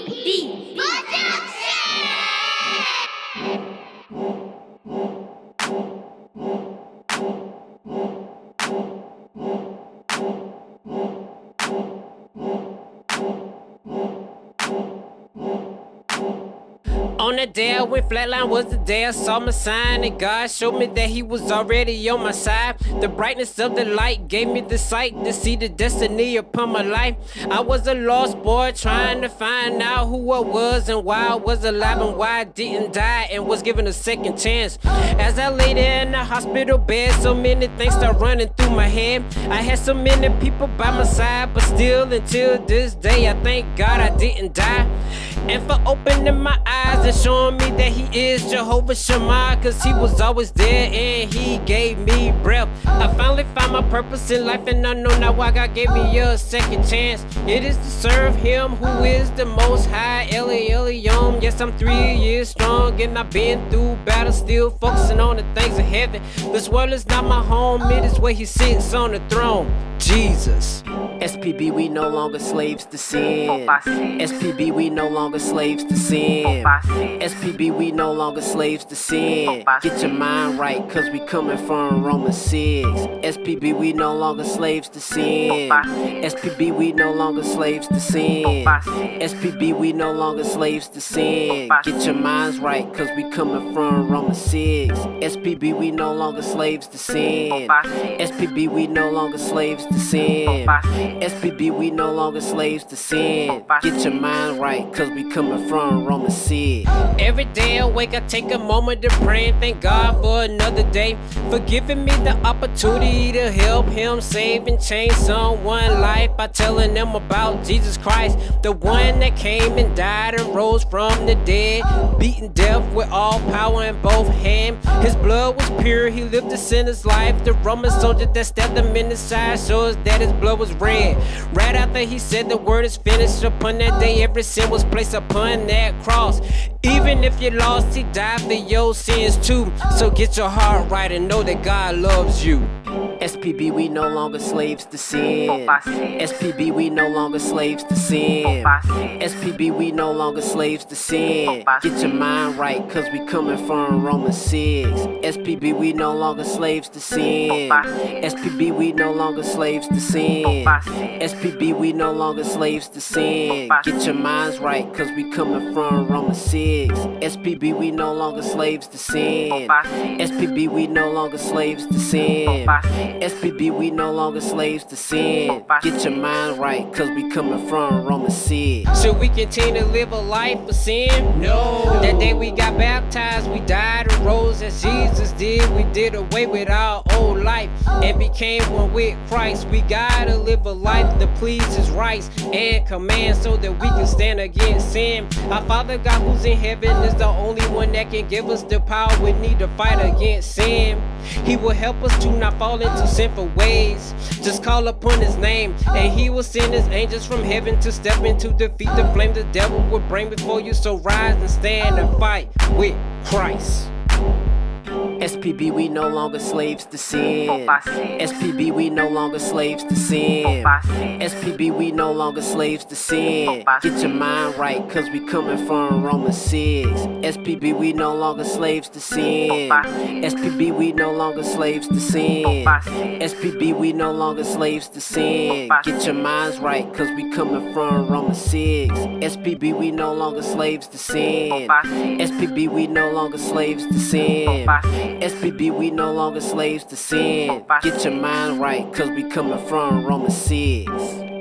SPB On that day I went flatline was the day I saw my sign, and God showed me that He was already on my side. The brightness of the light gave me the sight to see the destiny upon my life. I was a lost boy trying to find out who I was and why I was alive and why I didn't die and was given a second chance. As I lay there in the hospital bed, so many things start running through my head. I had so many people by my side, but still until this day I thank God I didn't die. And for opening my eyes and showing me that He is Jehovah Shammah, cause He was always there and He gave me breath. I finally found my purpose in life, and I know now why God gave me a second chance. It is to serve Him who is the most high, Elyon. Yes, I'm 3 years strong and I've been through battle, still focusing on the things of heaven. This world is not my home, it is where He sits on the throne. Jesus. SPB, we no longer slaves to sin. SPB, we no longer slaves to sin. SPB, we no longer slaves to sin. Get your mind right, cause we coming from Romans 6. SPB, we no longer slaves to sin. SPB, we no longer slaves to sin. SPB, we no longer slaves to sin. Get your minds right, cause we coming from Romans 6. SPB, we no longer slaves to sin. SPB, we no longer slaves to sin. SPB, we no longer slaves to sin. Get your mind right, cause we coming from Romans 6. Every day I wake, I take a moment to pray and thank God for another day, for giving me the opportunity to help Him save and change someone's life by telling them about Jesus Christ, the one that came and died and rose from the dead, beating death with all power in both hands. His blood was pure, He lived a sinner's life. The Roman soldier that stabbed Him in the side shows that His blood was red. Right after He said the word is finished, upon that day every sin was placed upon that cross. Even if you're lost, He died for your sins too. So get your heart right and know that God loves you. SPB, we no longer slaves to sin. SPB, we no longer slaves to sin. SPB, we no longer slaves to sin. Get your mind right, cause we coming from Romans 6. SPB, we no longer slaves to sin. SPB, we no longer slaves to sin. SPB, we no longer slaves to sin. Get your minds right, cause we coming from Romans 6. SPB, we no longer slaves to sin. SPB, we no longer slaves to sin. SPB, we no longer slaves to sin. Get your mind right, cause we coming from Romans 6. Should we continue to live a life of sin? No. That day we got baptized, we died and rose as Jesus did. We did away with our old life and became one with Christ. We gotta live a life that pleases rights and commands so that we can stand against sin. Our Father God who's in heaven is the only one that can give us the power we need to fight against sin. He will help us to not fall into sinful ways. Just call upon His name and He will send His angels from heaven to step in to defeat the flame the devil will bring before you. So rise and stand and fight with Christ. SPB, we no longer slaves to sin. SPB, we no longer slaves to sin. SPB, we no longer slaves to sin. Get your mind right, cause we coming from Romans 6. SPB, we no longer slaves to sin. SPB, we no longer slaves to sin. SPB, we no longer slaves to sin. Get your minds right, cause we coming from Romans 6. SPB, we no longer slaves to sin. SPB, we no longer slaves to sin. SPB, we no longer slaves to sin. Get your mind right, cause we coming from Romans 6.